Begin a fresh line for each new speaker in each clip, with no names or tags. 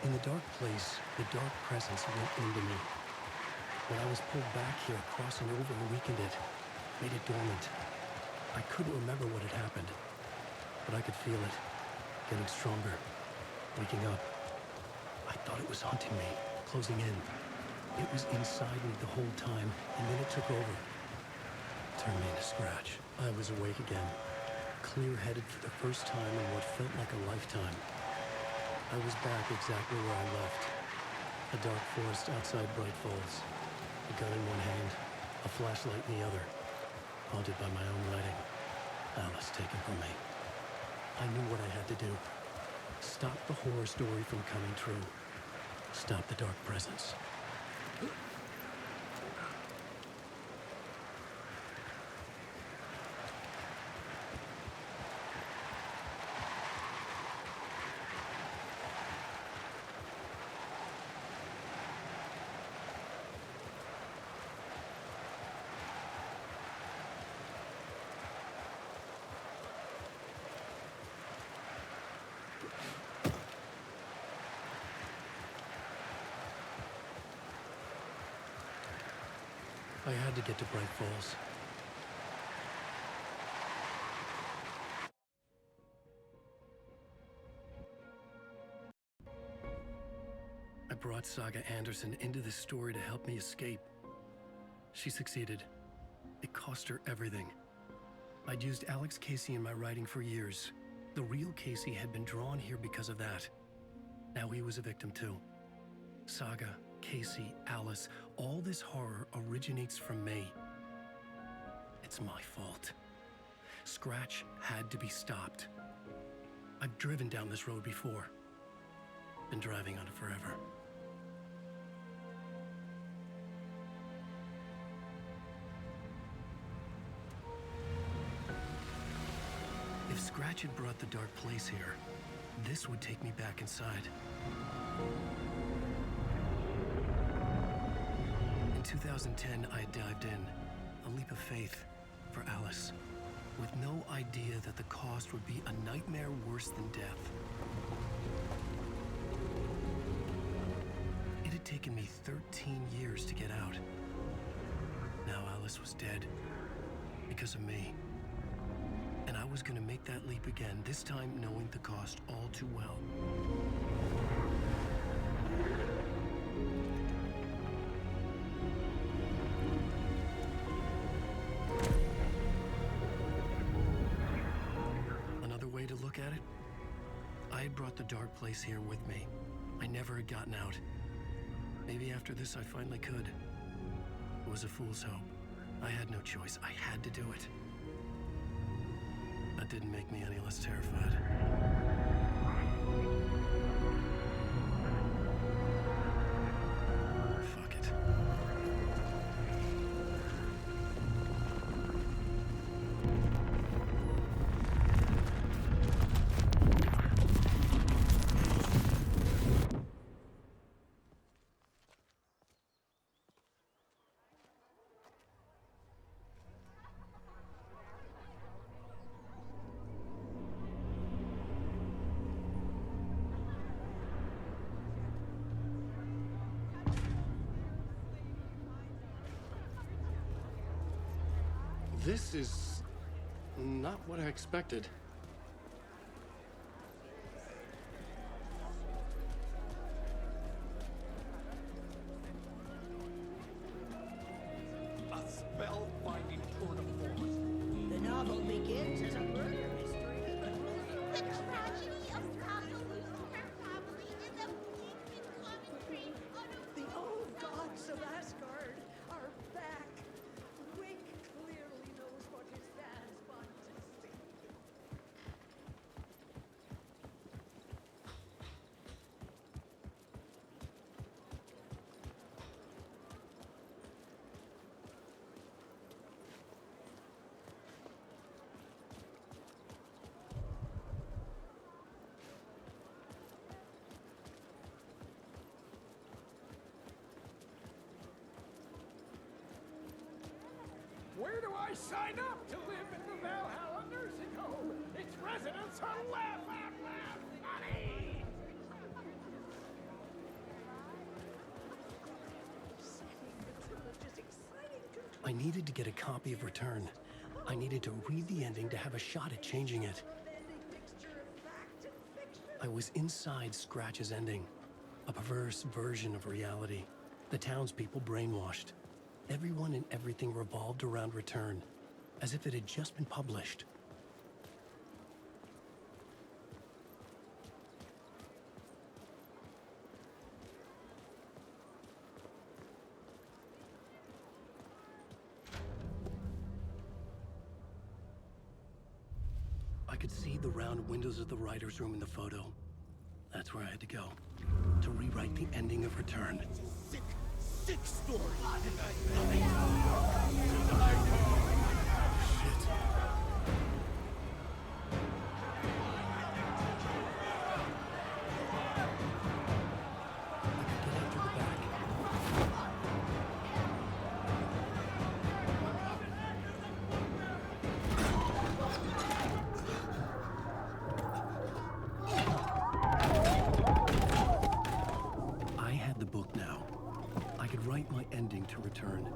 In the dark place, the dark presence went into me. When I was pulled back here, crossing over weakened it, made it dormant. I couldn't remember what had happened, but I could feel it, getting stronger, waking up. I thought it was haunting me, closing in. It was inside me the whole time, and then it took over. Turned me into scratch. I was awake again, clear-headed for the first time in what felt like a lifetime. I was back exactly where I left. A dark forest outside Bright Falls. A gun in one hand, a flashlight in the other. Haunted by my own writing. Alice taken from me. I knew what I had to do. Stop the horror story from coming true. Stop the dark presence. I had to get to Bright Falls. I brought Saga Anderson into this story to help me escape. She succeeded. It cost her everything. I'd used Alex Casey in my writing for years. The real Casey had been drawn here because of that. Now he was a victim too. Saga, Casey, Alice, all this horror originates from me. It's my fault. Scratch had to be stopped. I've driven down this road before. Been driving on it forever. If Scratch had brought the dark place here, this would take me back inside. In 2010, I dived in, a leap of faith for Alice, with no idea that the cost would be a nightmare worse than death. It had taken me 13 years to get out. Now Alice was dead, because of me. And I was gonna make that leap again, this time knowing the cost all too well. Another way to look at it, I had brought the dark place here with me. I never had gotten out. Maybe after this I finally could. It was a fool's hope. I had no choice. I had to do it. That didn't make me any less terrified. Fuck it. This is not what I expected.
A spellbinding tour de force.
The novel begins as a murder mystery.
The tragedy of Papa losing her family in the bleak commentary on a
The old gods of Asgard are back. Wink clearly knows what his fans want to see.
Where do I sign up to live in the Valhalla nursing home? Its residents are laugh, laugh, laugh, funny!
I needed to get a copy of Return. I needed to read the ending to have a shot at changing it. I was inside Scratch's ending, a perverse version of reality. The townspeople brainwashed. Everyone and everything revolved around Return, as if it had just been published. I could see the round windows of the writer's room in the photo. That's where I had to go, to rewrite the ending of Return.
Sick story.
Shit. I could get out through the back. I had the book now. I could write my ending to Return.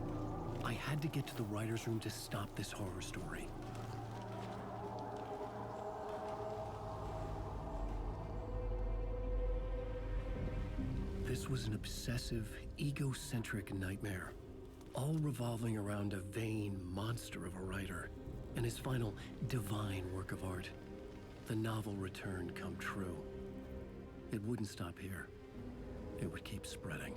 I had to get to the writer's room to stop this horror story. This was an obsessive, egocentric nightmare, all revolving around a vain monster of a writer and his final divine work of art, the novel Return come true. It wouldn't stop here. It would keep spreading.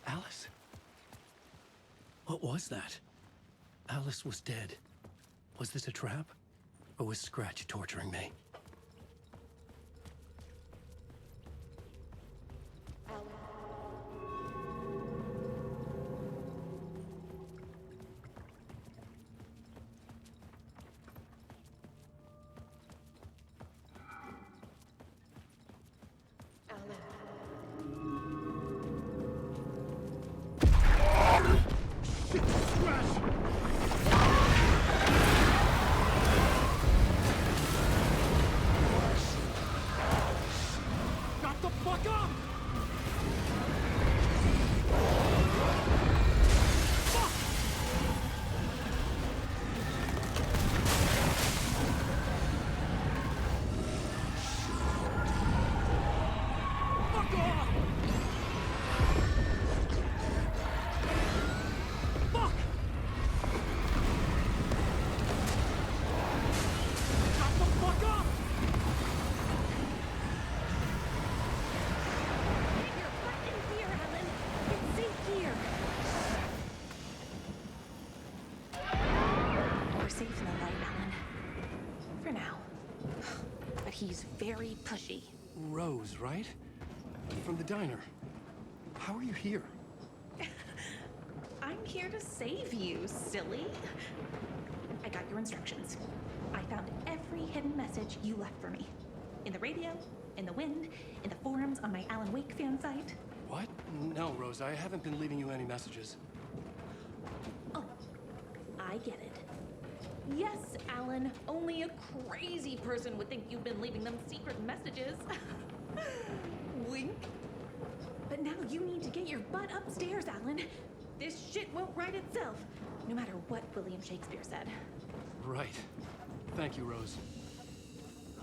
Alice? What was that? Alice was dead. Was this a trap? Or was Scratch torturing me?
Got the fuck up! Fuck off! Fuck! Got the fuck up!
Get your butt in here, Ellen. It's safe here.
We're safe in the light, Ellen. For now. But he's very pushy.
Rose, right? From the diner. How are you here?
I'm here to save you, silly. I got your instructions. I found every hidden message you left for me. In the radio, in the wind, in the forums on my Alan Wake fan site.
What? No, Rose, I haven't been leaving you any messages.
Oh, I get it. Yes, Alan, only a crazy person would think you've been leaving them secret messages. Wink. But now you need to get your butt upstairs, Alan. This shit won't right itself, no matter what William Shakespeare said.
Right. Thank you, Rose.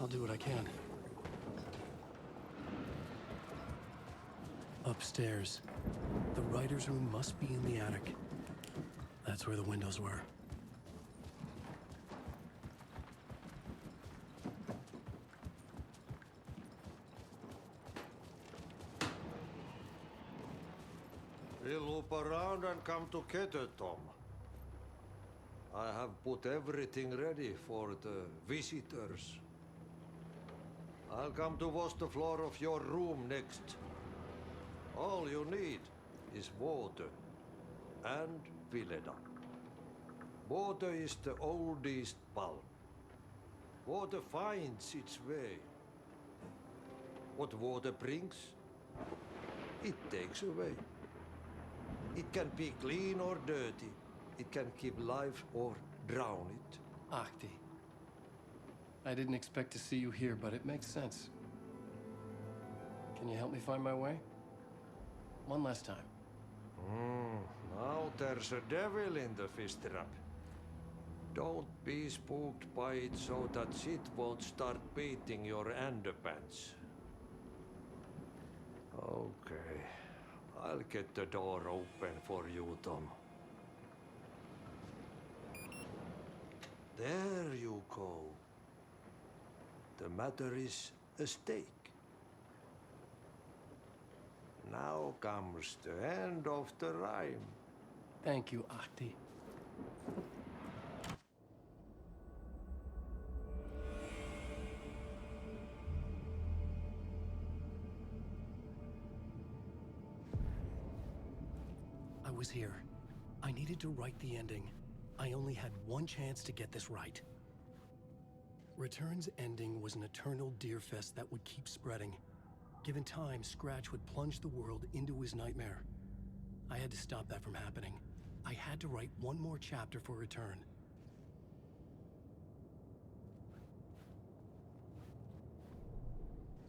I'll do what I can. Upstairs. The writer's room must be in the attic. That's where the windows were.
We'll loop around and come together, Tom. I have put everything ready for the visitors. I'll come to wash the floor of your room next. All you need is water and Vileda. Water is the oldest bulb. Water finds its way. What water brings, it takes away. It can be clean or dirty. It can keep life or drown it.
Ahti. I didn't expect to see you here, but it makes sense. Can you help me find my way? One last time.
Now there's a devil in the fish trap. Don't be spooked by it so that shit won't start beating your underpants. Okay. I'll get the door open for you, Tom. There you go. The matter is a stake. Now comes the end of the rhyme.
Thank you, Ahti. I was here. I needed to write the ending. I only had one chance to get this right. Return's ending was an eternal deerfest that would keep spreading. Given time, Scratch would plunge the world into his nightmare. I had to stop that from happening. I had to write one more chapter for Return.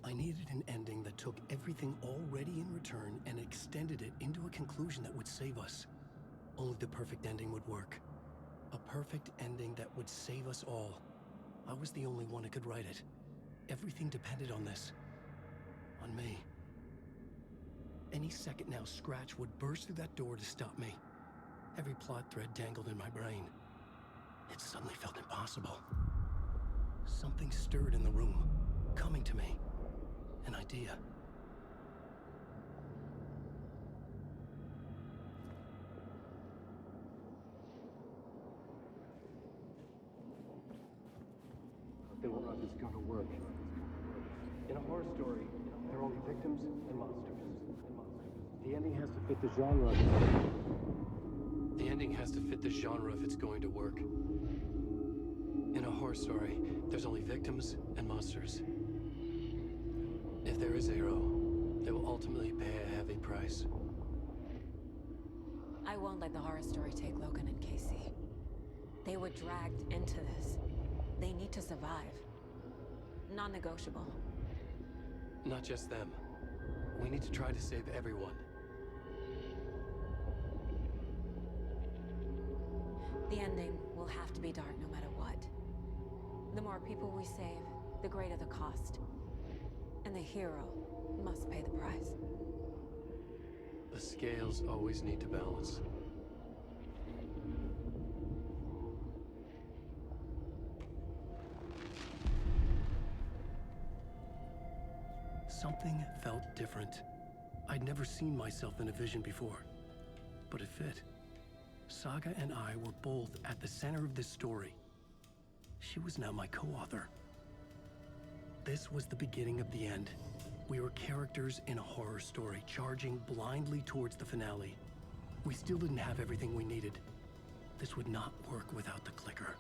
I needed an ending that took everything already in Return and extended it into a conclusion that would save us. Only the perfect ending would work. A perfect ending that would save us all. I was the only one who could write it. Everything depended on this. On me. Any second now, Scratch would burst through that door to stop me. Every plot thread dangled in my brain. It suddenly felt impossible. Something stirred in the room, coming to me. An idea.
They will not just go to work. In a horror story, there are only victims and monsters. The ending has to fit the genre.
The ending has to fit the genre if it's going to work. In a horror story, there's only victims and monsters. If there is a hero, they will ultimately pay a heavy price.
I won't let the horror story take Logan and Casey. They were dragged into this. They need to survive. Non-negotiable.
Not just them. We need to try to save everyone.
The ending will have to be dark no matter what. The more people we save, the greater the cost. And the hero must pay the price.
The scales always need to balance. Something felt different. I'd never seen myself in a vision before, but it fit. Saga and I were both at the center of this story. She was now my co-author. This was the beginning of the end. We were characters in a horror story, charging blindly towards the finale. We still didn't have everything we needed. This would not work without the clicker.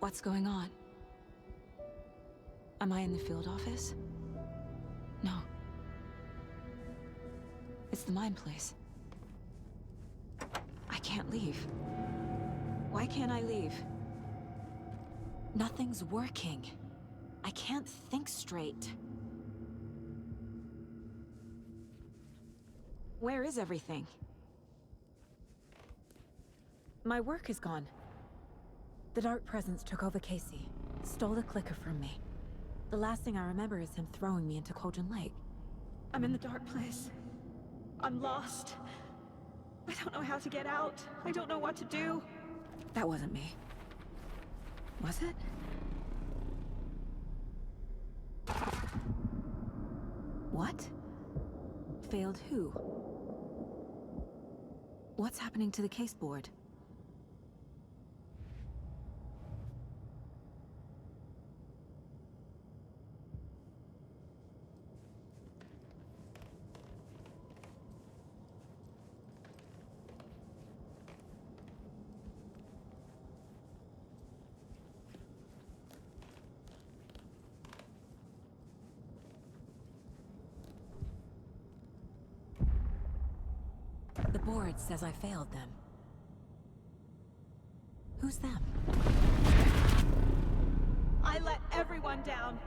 What's going on? Am I in the field office? No. It's the mine place. I can't leave. Why can't I leave? Nothing's working. I can't think straight. Where is everything? My work is gone. The Dark Presence took over Casey, stole the clicker from me. The last thing I remember is him throwing me into Cauldron Lake.
I'm in the dark place. I'm lost. I don't know how to get out. I don't know what to do.
That wasn't me. Was it? What? Failed who? What's happening to the case board? The board says I failed them. Who's them?
I let everyone down.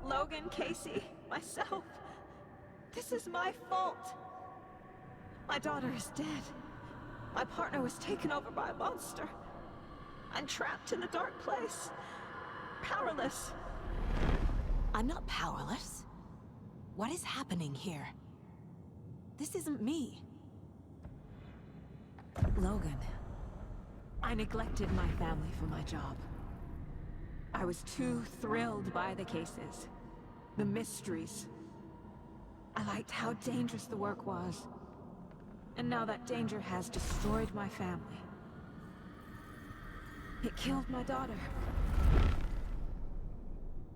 Logan, Casey, myself. This is my fault. My daughter is dead. My partner was taken over by a monster. I'm trapped in the dark place. Powerless.
I'm not powerless. What is happening here? This isn't me. Logan. I neglected my family for my job. I was too thrilled by the cases, the mysteries. I liked how dangerous the work was. And now that danger has destroyed my family. It killed my daughter.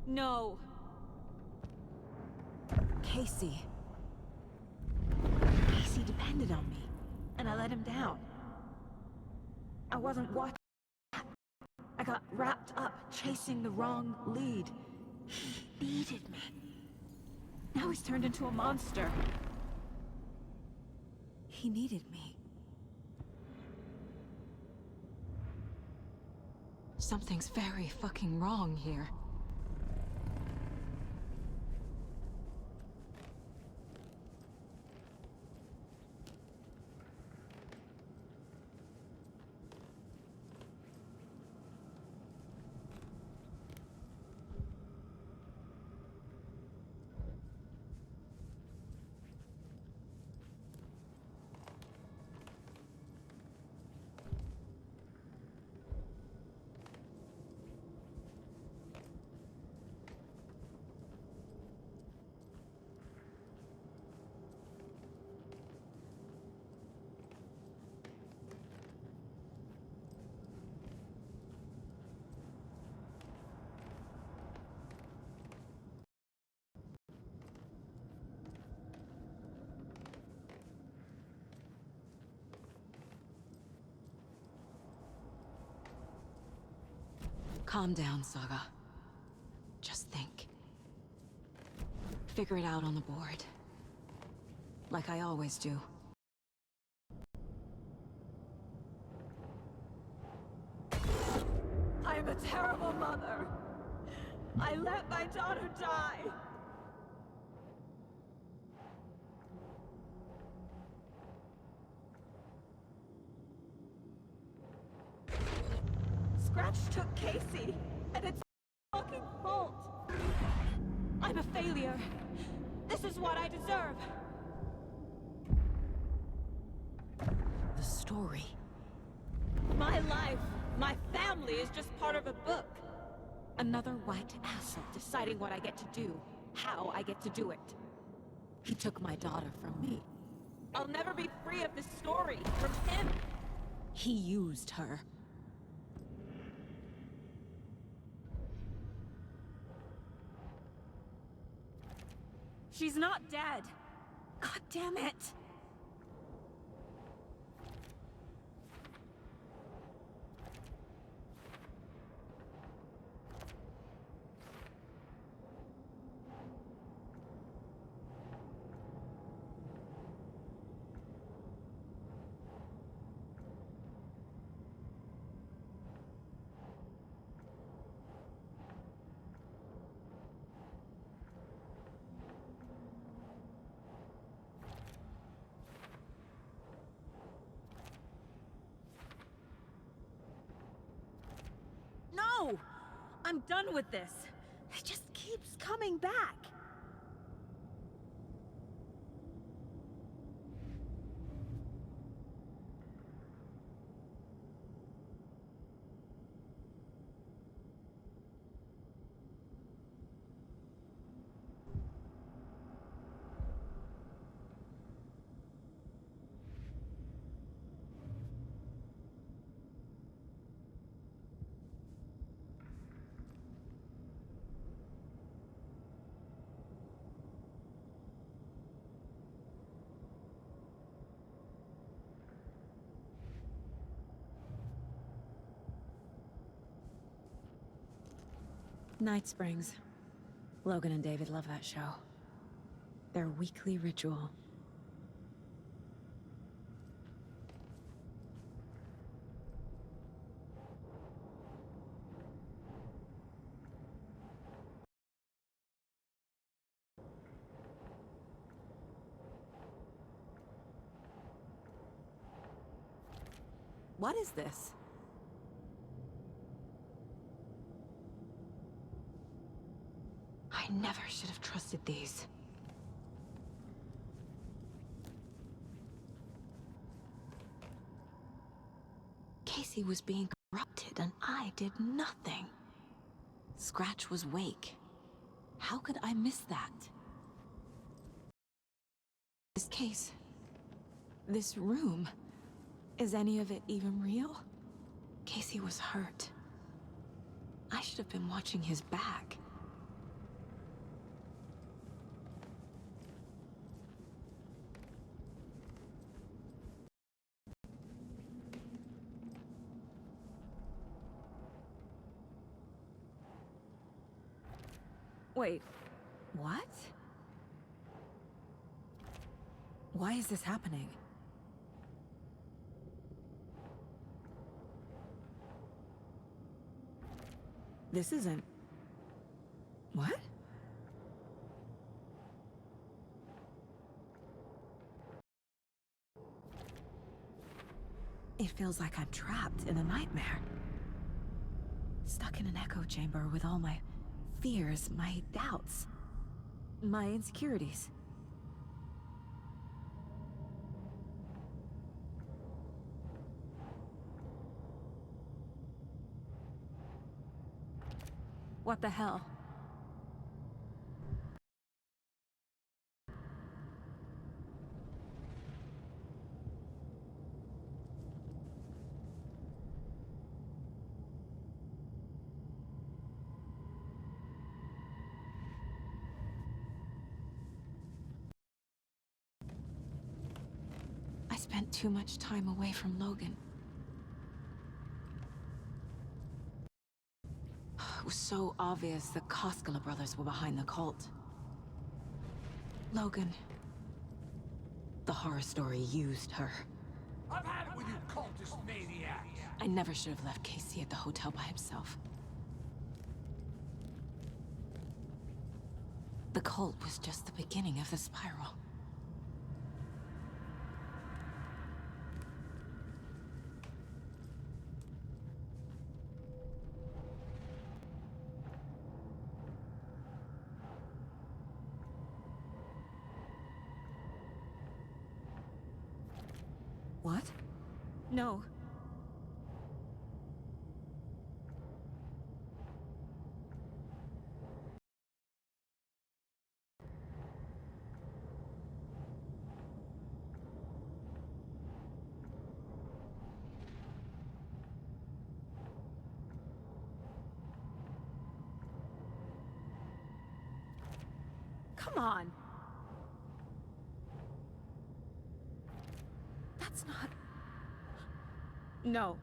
No. Casey. Casey depended on me, and I let him down. I wasn't watching. I got wrapped up chasing the wrong lead. He needed me. Now he's turned into a monster. He needed me. Something's very fucking wrong here. Calm down, Saga. Just think. Figure it out on the board. Like I always do.
I'm a terrible mother. I let my daughter die. Scratch took Casey, and it's my fucking fault. I'm a failure. This is what I deserve.
The story.
My life, my family is just part of a book.
Another white asshole deciding what I get to do, how I get to do it. He took my daughter from me.
I'll never be free of this story from him.
He used her.
She's not dead. God damn it. I'm done with this. It just keeps coming back. Night Springs. Logan and David love that show. Their weekly ritual. What is this? I never should have trusted these. Casey was being corrupted and I did nothing. Scratch was Wake. How could I miss that? This case, this room, is any of it even real? Casey was hurt. I should have been watching his back. Wait, what? Why is this happening? This isn't... What? It feels like I'm trapped in a nightmare. Stuck in an echo chamber with all my fears, my doubts, my insecurities. What the hell? I spent too much time away from Logan. It was so obvious the Koskela brothers were behind the cult. Logan, the horror story used her.
I've had it with you cultist maniacs.
I never should have left Casey at the hotel by himself. The cult was just the beginning of the spiral. What? No. Come on. That's not... No.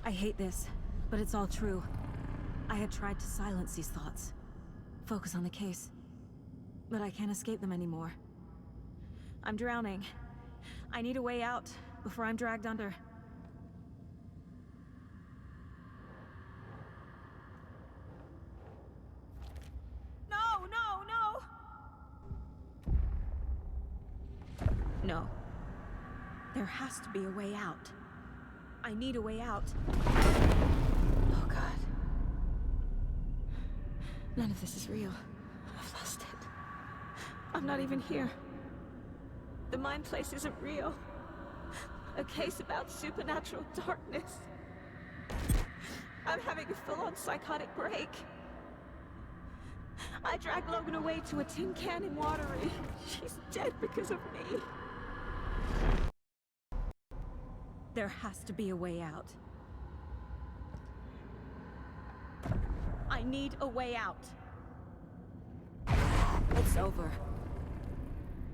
I hate this, but it's all true. I had tried to silence these thoughts. Focus on the case. But I can't escape them anymore. I'm drowning. I need a way out before I'm dragged under. No.
has to be a way out. I need a way out. Oh, God. None of this is real. I've lost it. I'm not even here. The mind place isn't real. A case about supernatural darkness. I'm having a full-on psychotic break. I dragged Logan away to a tin can in Watery. She's dead because of me. There has to be a way out. I need a way out. It's over.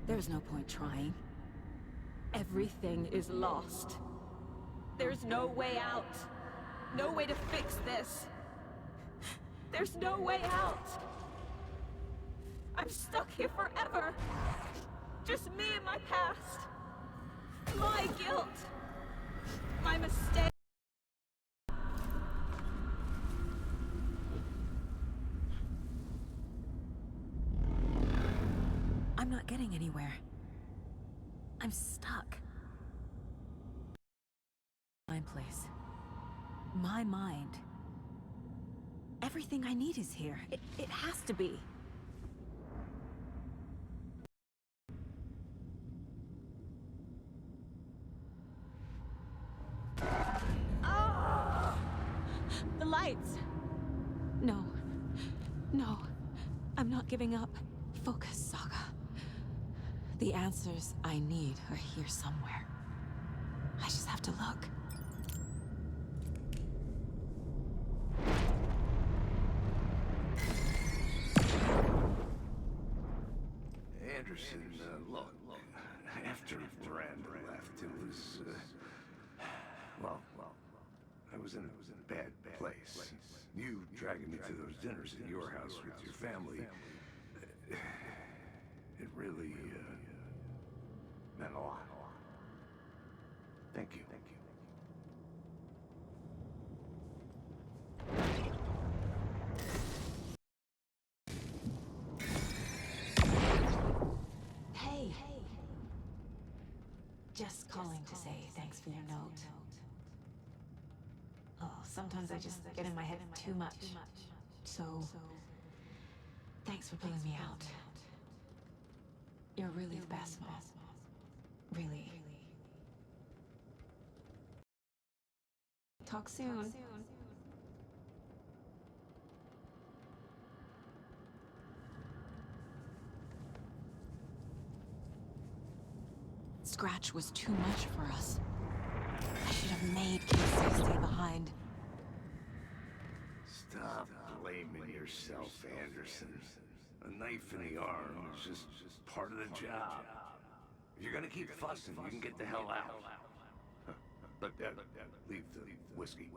There's no point trying. Everything is lost. There's no way out. No way to fix this. There's no way out. I'm stuck here forever. Just me and my past. My guilt. My mistake. I'm not getting anywhere. I'm stuck. My place. My mind. Everything I need is here. It has to be. Oh! The lights! No. No. I'm not giving up. Focus, Saga. The answers I need are here somewhere. I just have to look.
Anderson, look, after Miranda left, it was, well, I was in a bad place. You dragging me to those dinners at your house with your family, it really, meant a lot. Thank you.
Hey. Just calling to say thanks for your note. Oh, sometimes I just get in my head too much. So, thanks for pulling me out. You're really the best, Mom. Really. Talk soon. Scratch was too much for us. I should have made Casey stay behind.
Stop blaming yourself, Anderson. A knife in the arm is just part of the job. If you're gonna keep fussing, you can get the hell out. But leave the whiskey.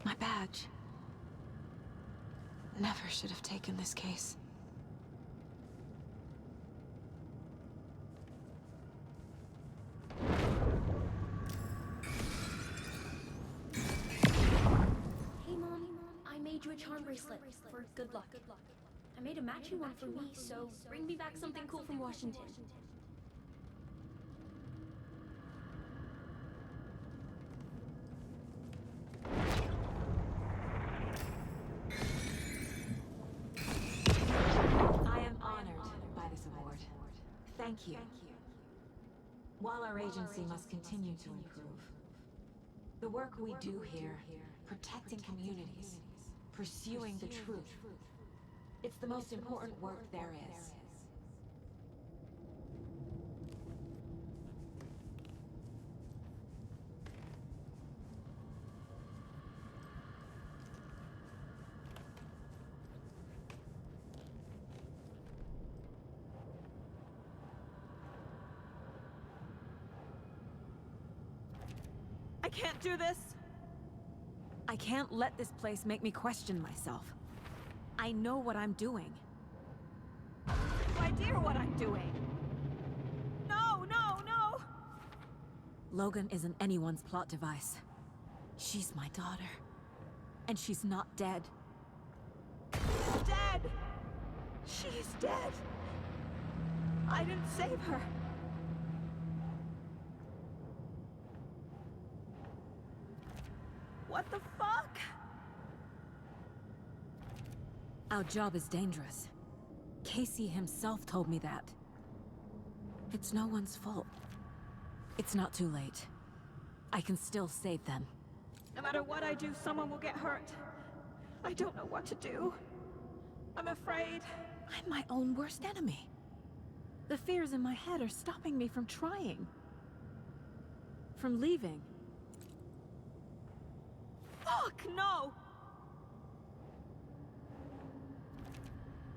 My badge. Never should have taken this case.
Hey Mom, I made you a charm bracelet for good luck. I made a matching one for me, so bring me back something cool from Washington.
I am honored by this award. Thank you. While our agency must continue to improve, the work we do here, protecting communities, pursuing the truth, it's the most important work there is. I can't do this! I can't let this place make me question myself. I know what I'm doing. No idea what I'm doing! No! Logan isn't anyone's plot device. She's my daughter. And she's not dead. Dead!
She's dead. I didn't save her. What the fuck?
Our job is dangerous. Casey himself told me that. It's no one's fault. It's not too late. I can still save them.
No matter what I do, someone will get hurt. I don't know what to do. I'm afraid.
I'm my own worst enemy. The fears in my head are stopping me from trying. From leaving.
Fuck, no!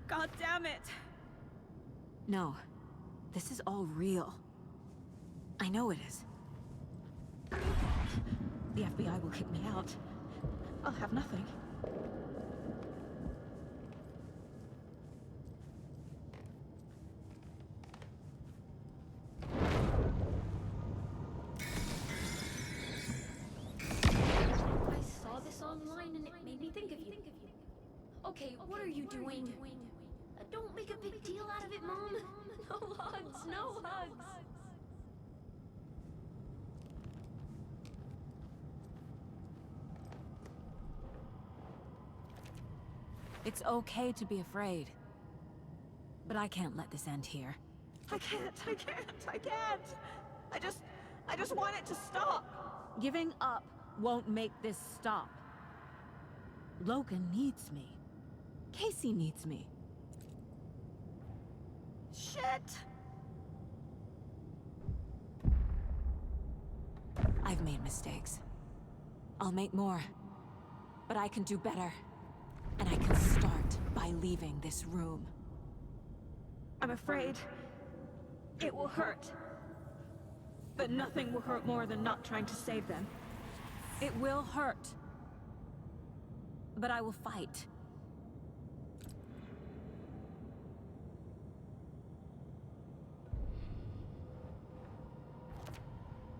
God damn it!
No. This is all real. I know it is.
The FBI will kick me out. I'll have nothing.
I saw this online and it made me think of you. Okay, what are you doing? Don't make a big deal out of it, Mom. No hugs, no hugs.
It's okay to be afraid. But I can't let this end here.
I can't. I just want it to stop.
Giving up won't make this stop. Logan needs me. Casey needs me.
Shit!
I've made mistakes. I'll make more. But I can do better. And I can start by leaving this room.
I'm afraid it will hurt. But nothing will hurt more than not trying to save them.
It will hurt. But I will fight.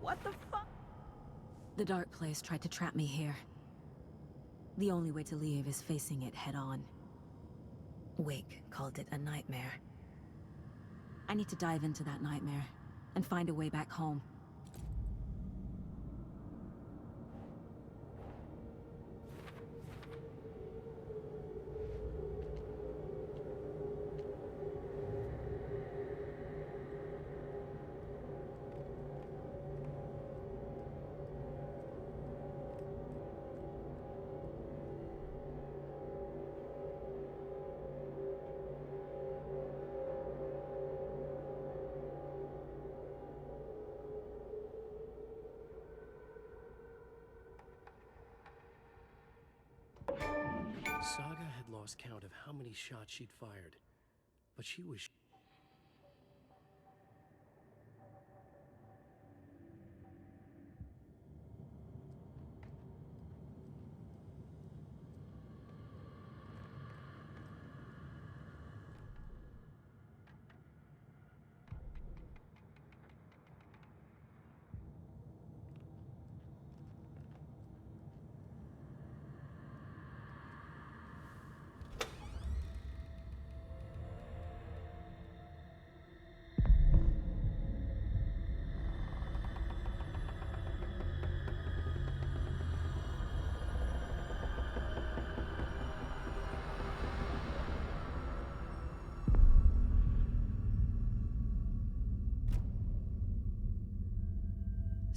What the fuck?
The dark place tried to trap me here. The only way to leave is facing it head-on. Wake called it a nightmare. I need to dive into that nightmare and find a way back home.
Saga had lost count of how many shots she'd fired, but she was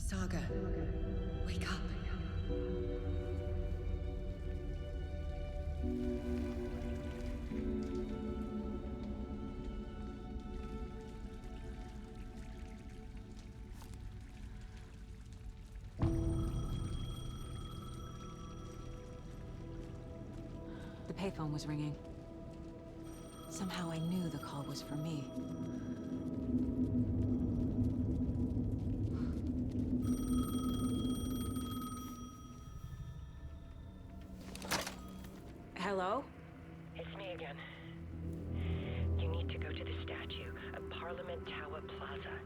Saga, wake up.
The payphone was ringing. Somehow I knew the call was for me. Hello?
It's me again. You need to go to the statue of Parliament Tower Plaza.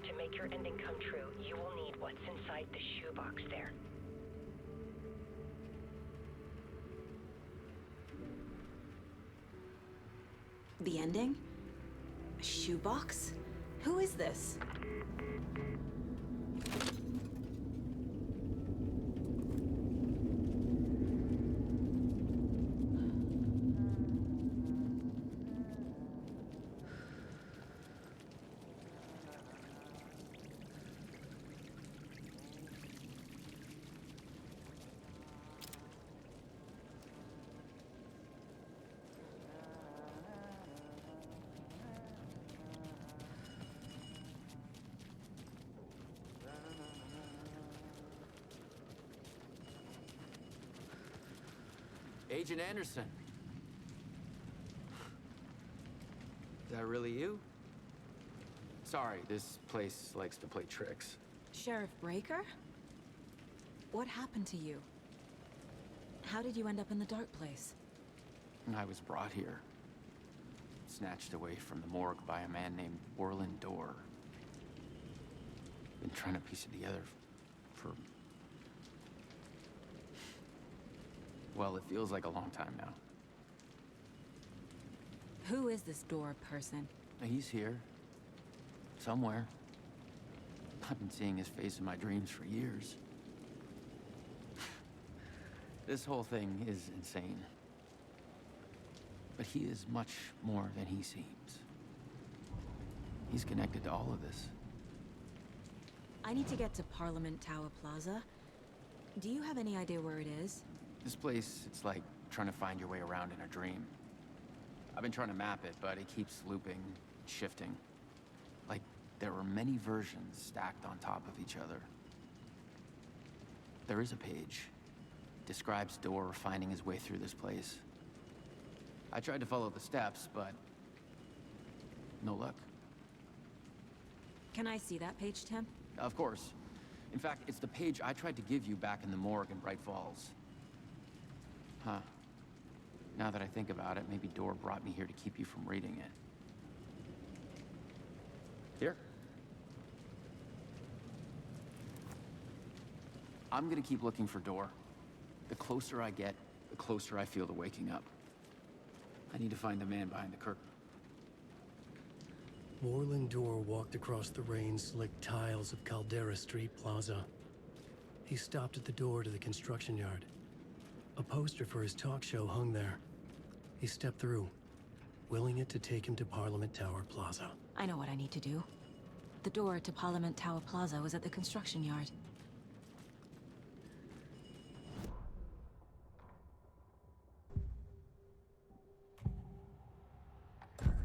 To make your ending come true, you will need what's inside the shoebox there.
The ending? A shoebox? Who is this?
Agent Anderson. Is that really you? Sorry, this place likes to play tricks.
Sheriff Breaker? What happened to you? How did you end up in the dark place?
I was brought here. Snatched away from the morgue by a man named Orland Dorr. Been trying to piece it together for... well, it feels like a long time now.
Who is this Dorr person?
He's here. Somewhere. I've been seeing his face in my dreams for years. This whole thing is insane. But he is much more than he seems. He's connected to all of this.
I need to get to Parliament Tower Plaza. Do you have any idea where it is?
This place, it's like trying to find your way around in a dream. I've been trying to map it, but it keeps looping, shifting. Like there are many versions stacked on top of each other. There is a page. It describes Dorr finding his way through this place. I tried to follow the steps, but no luck.
Can I see that page, Tim?
Of course. In fact, it's the page I tried to give you back in the morgue in Bright Falls. Huh. Now that I think about it, maybe Dorr brought me here to keep you from reading it. Here. I'm gonna keep looking for Dorr. The closer I get, the closer I feel to waking up. I need to find the man behind the curtain.
Orland Dorr walked across the rain-slicked tiles of Caldera Street Plaza. He stopped at the door to the construction yard. A poster for his talk show hung there. He stepped through, willing it to take him to Parliament Tower Plaza.
I know what I need to do. The door to Parliament Tower Plaza was at the construction yard.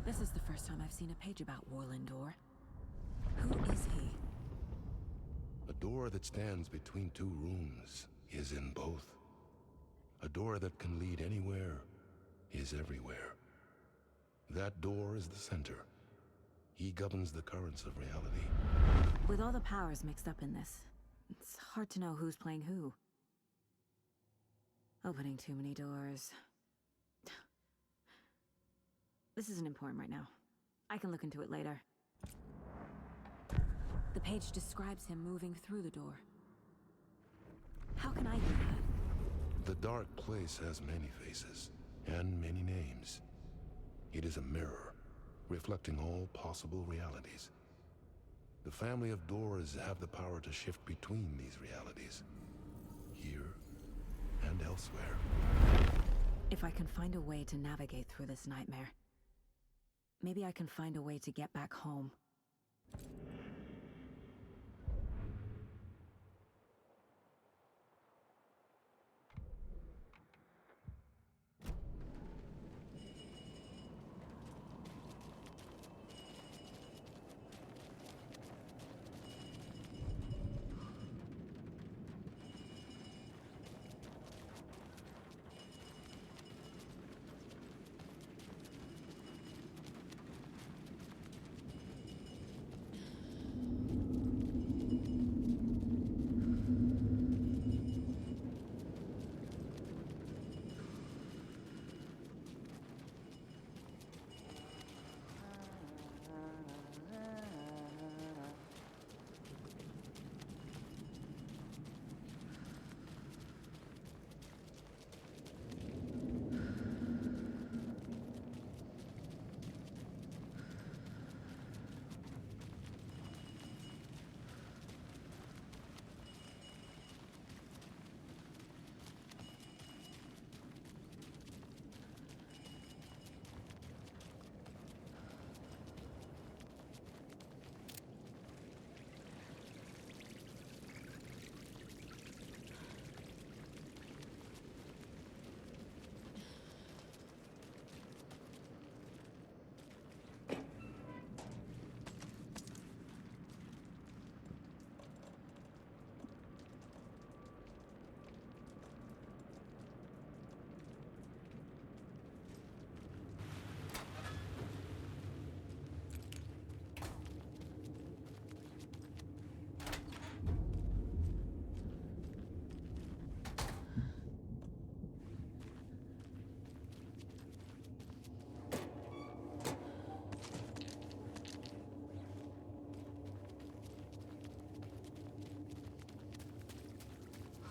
This is the first time I've seen a page about Orland Dorr. Who is he?
A door that stands between two rooms is in both. A door that can lead anywhere is everywhere. That door is the center. He governs the currents of reality.
With all the powers mixed up in this, it's hard to know who's playing who. Opening too many doors. This isn't important right now. I can look into it later. The page describes him moving through the door. How can I do that?
The dark place has many faces and many names. It is a mirror, reflecting all possible realities. The family of Dorrs have the power to shift between these realities, here and elsewhere.
If I can find a way to navigate through this nightmare, maybe I can find a way to get back home.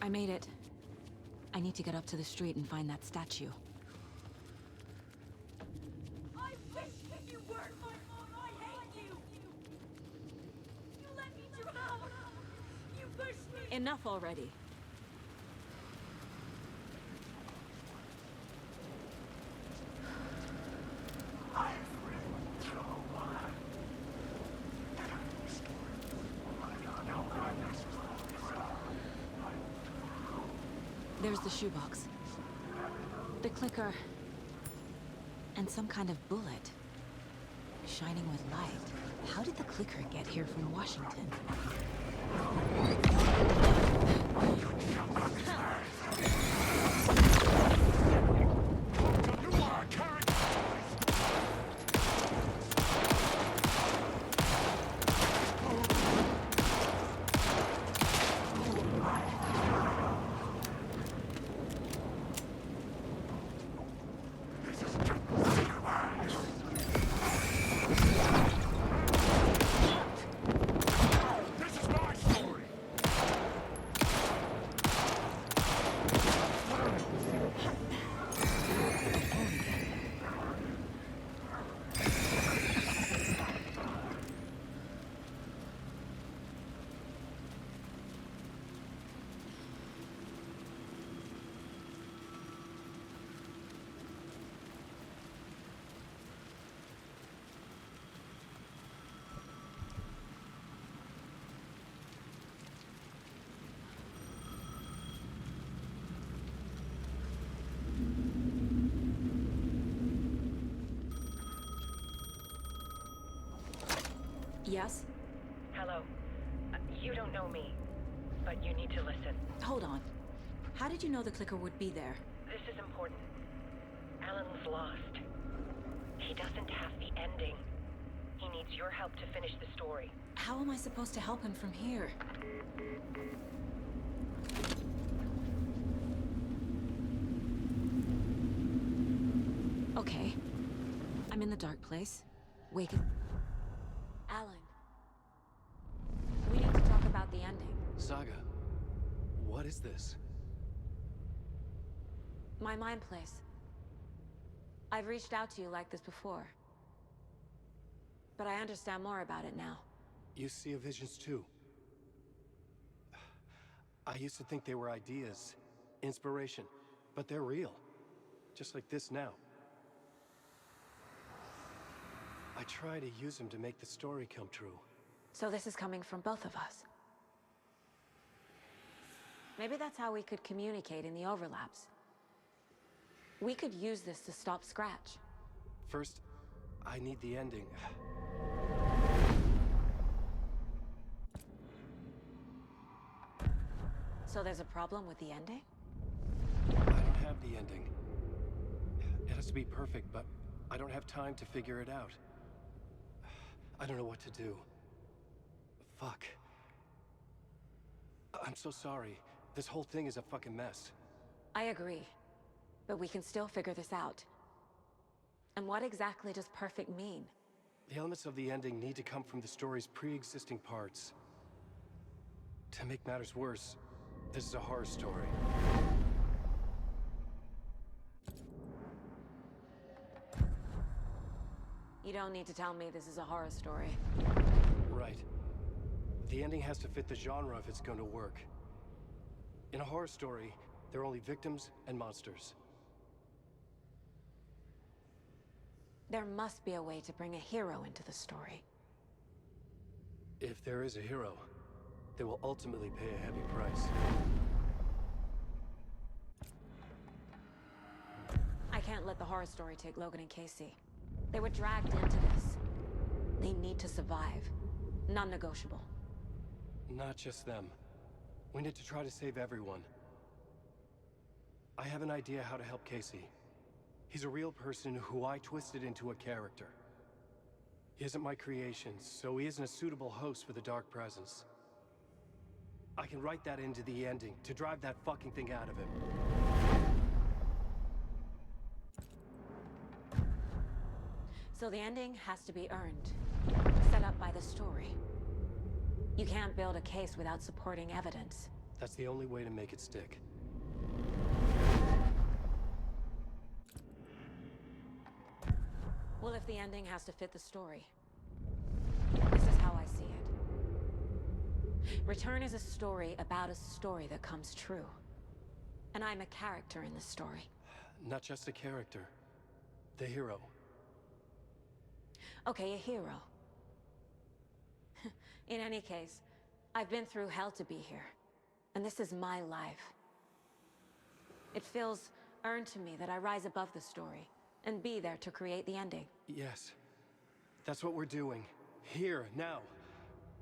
I made it. I need to get up to the street and find that statue.
I wish you weren't my mom. I hate you. You let me drown. You pushed me.
Enough already. There's the shoebox. The clicker. And some kind of bullet. Shining with light. How did the clicker get here from Washington? Yes?
Hello. You don't know me, but you need to listen.
Hold on. How did you know the clicker would be there?
This is important. Alan's lost. He doesn't have the ending. He needs your help to finish the story.
How am I supposed to help him from here? Okay. I'm in the dark place. Wake up. Alan. We need to talk about the ending.
Saga, what is this?
My mind place. I've reached out to you like this before. But I understand more about it now.
You see visions too. I used to think they were ideas, inspiration, but they're real. Just like this now. I try to use them to make the story come true.
So this is coming from both of us. Maybe that's how we could communicate in the overlaps. We could use this to stop Scratch.
First, I need the ending.
So there's a problem with the ending?
I don't have the ending. It has to be perfect, but I don't have time to figure it out. I don't know what to do. Fuck. I'm so sorry. This whole thing is a fucking mess.
I agree. But we can still figure this out. And what exactly does perfect mean?
The elements of the ending need to come from the story's pre-existing parts. To make matters worse, this is a horror story.
You don't need to tell me this is a horror story.
Right. The ending has to fit the genre if it's going to work. In a horror story, there are only victims and monsters.
There must be a way to bring a hero into the story.
If there is a hero, they will ultimately pay a heavy price.
I can't let the horror story take Logan and Casey. They were dragged into this. They need to survive. Non-negotiable.
Not just them. We need to try to save everyone. I have an idea how to help Casey. He's a real person who I twisted into a character. He isn't my creation, so he isn't a suitable host for the Dark Presence. I can write that into the ending to drive that fucking thing out of him.
So the ending has to be earned. Set up by the story. You can't build a case without supporting evidence.
That's the only way to make it stick.
Well, if the ending has to fit the story, this is how I see it. Return is a story about a story that comes true. And I'm a character in the story.
Not just a character. The hero.
Okay, a hero. In any case, I've been through hell to be here. And this is my life. It feels earned to me that I rise above the story and be there to create the ending.
Yes. That's what we're doing. Here, now.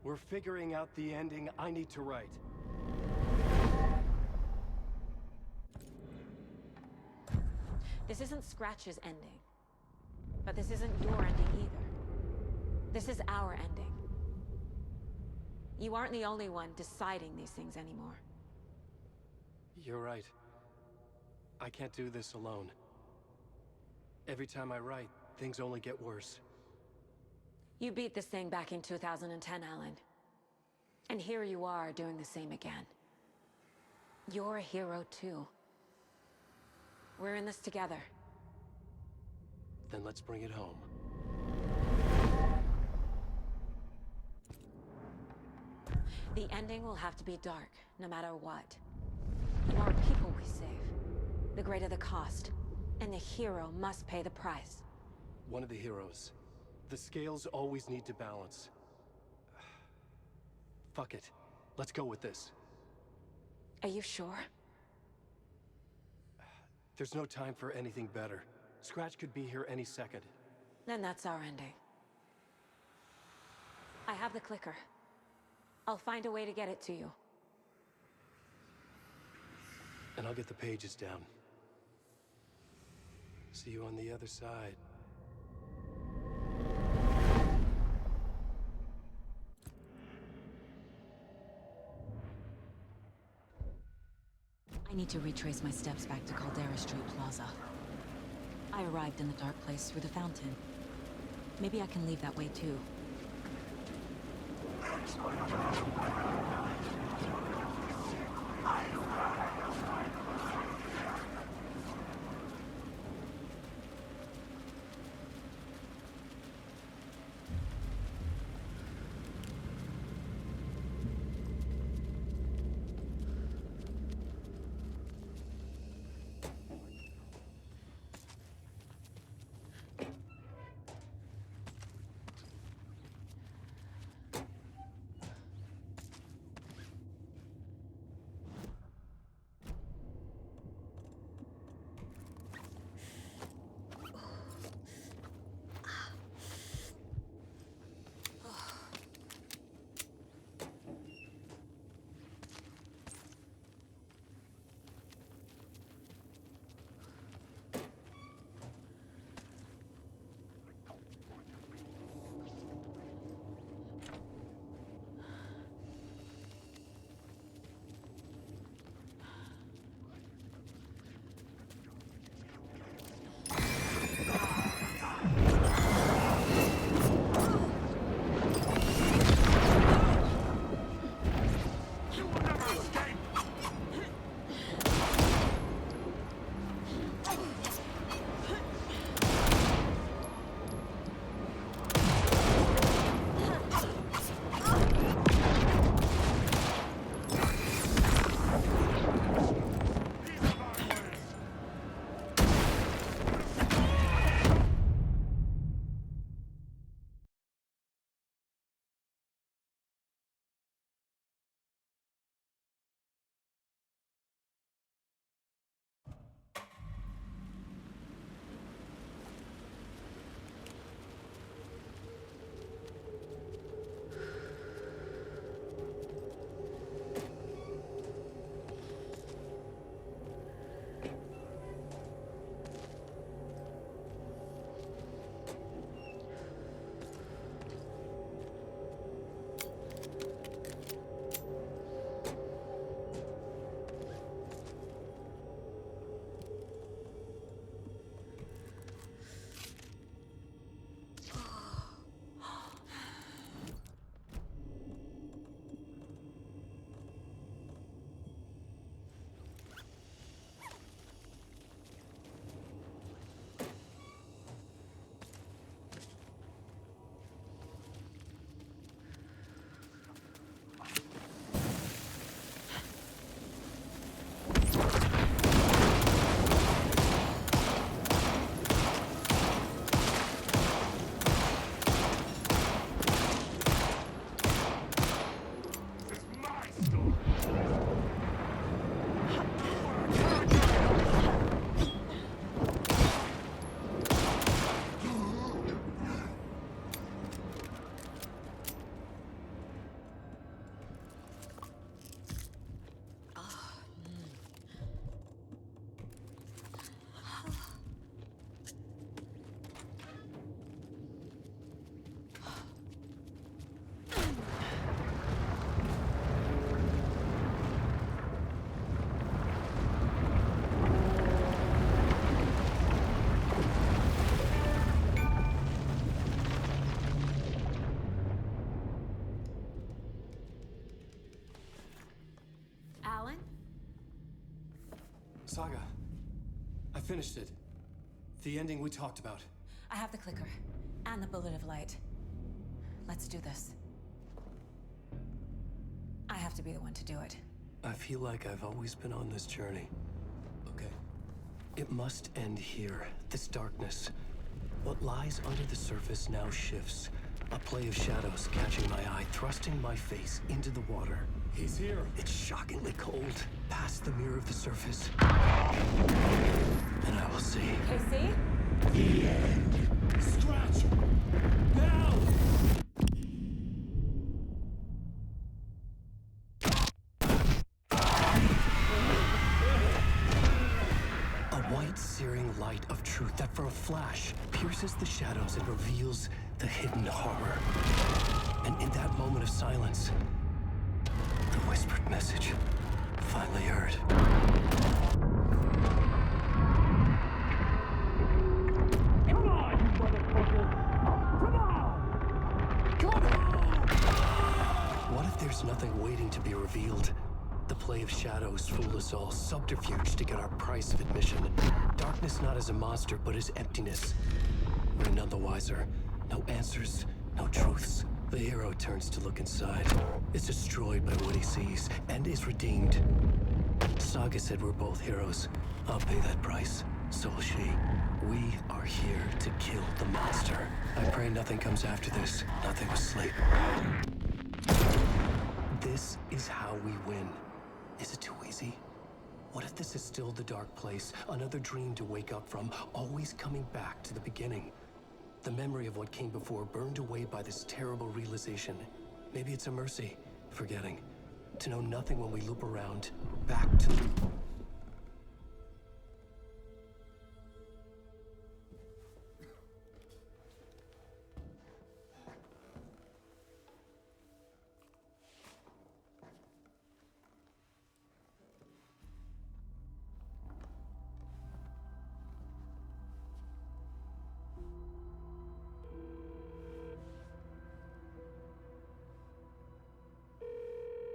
We're figuring out the ending I need to write.
This isn't Scratch's ending. But this isn't your ending either. This is our ending. You aren't the only one deciding these things anymore.
You're right. I can't do this alone. Every time I write, things only get worse.
You beat this thing back in 2010, Alan. And here you are doing the same again. You're a hero too. We're in this together.
Then let's bring it home.
The ending will have to be dark, no matter what. The more people we save, the greater the cost. And the hero must pay the price.
One of the heroes. The scales always need to balance. Fuck it. Let's go with this.
Are you sure?
There's no time for anything better. Scratch could be here any second.
Then that's our ending. I have the clicker. I'll find a way to get it to you.
And I'll get the pages down. See you on the other side.
I need to retrace my steps back to Caldera Street Plaza. I arrived in the dark place through the fountain. Maybe I can leave that way too.
Saga, I finished it. The ending we talked about.
I have the clicker and the bullet of light. Let's do this. I have to be the one to do it.
I feel like I've always been on this journey. Okay. It must end here, this darkness. What lies under the surface now shifts. A play of shadows catching my eye, thrusting my face into the water.
He's here.
It's shockingly cold, past the mirror of the surface. And I will see.
Casey?
The end.
Scratch! Now!
A white, searing light of truth that for a flash pierces the shadows and reveals the hidden horror. And in that moment of silence, the whispered message finally heard.
Come on, you motherfucker! Come on! Come on!
What if there's nothing waiting to be revealed? The play of shadows fool us all, subterfuge to get our price of admission. Darkness not as a monster, but as emptiness. We're none the wiser. No answers, no truths. The hero turns to look inside, is destroyed by what he sees, and is redeemed. Saga said we're both heroes. I'll pay that price. So will she. We are here to kill the monster. I pray nothing comes after this. Nothing but sleep. This is how we win. Is it too easy? What if this is still the dark place? Another dream to wake up from, always coming back to the beginning. The memory of what came before burned away by this terrible realization. Maybe it's a mercy, forgetting. To know nothing when we loop around, back to...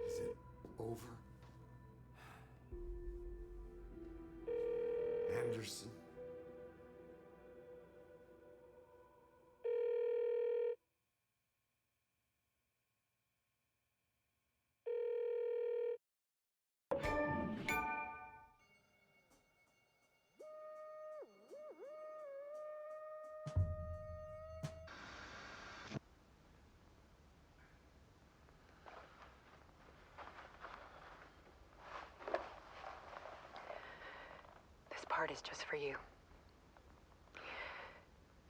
Is it over? Anderson?
This part is just for you.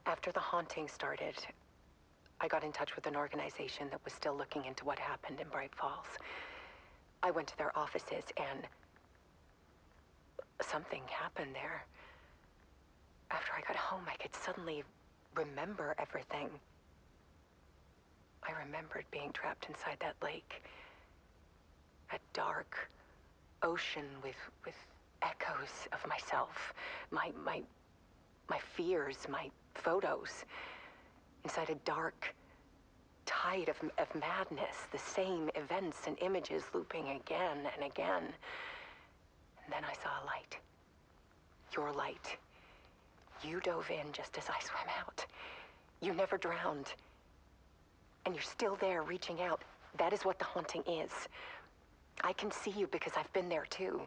After the haunting started, I got in touch with an organization that was still looking into what happened in Bright Falls. I went to their offices and something happened there. After I got home, I could suddenly remember everything. I remembered being trapped inside that lake. A dark ocean with echoes of myself. My fears, my photos. Inside a dark tide of madness. The same events and images looping again and again. And then I saw a light. Your light. You dove in just as I swam out. You never drowned. And you're still there reaching out. That is what the haunting is. I can see you because I've been there too.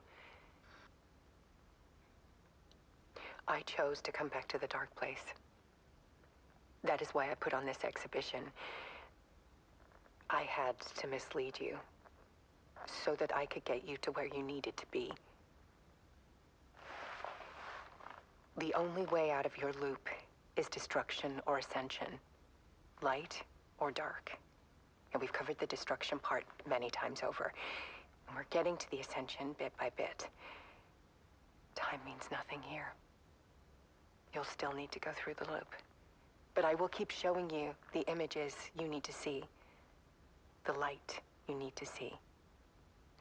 I chose to come back to the dark place. That is why I put on this exhibition. I had to mislead you so that I could get you to where you needed to be. The only way out of your loop is destruction or ascension, light or dark. And we've covered the destruction part many times over. And we're getting to the ascension bit by bit. Time means nothing here. You'll still need to go through the loop. But I will keep showing you the images you need to see. The light you need to see.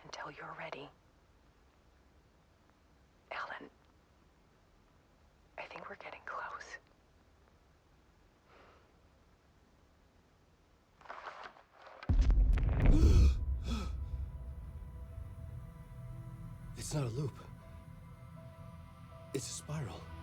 Until you're ready. Alan, I think we're getting close.
It's not a loop. It's a spiral.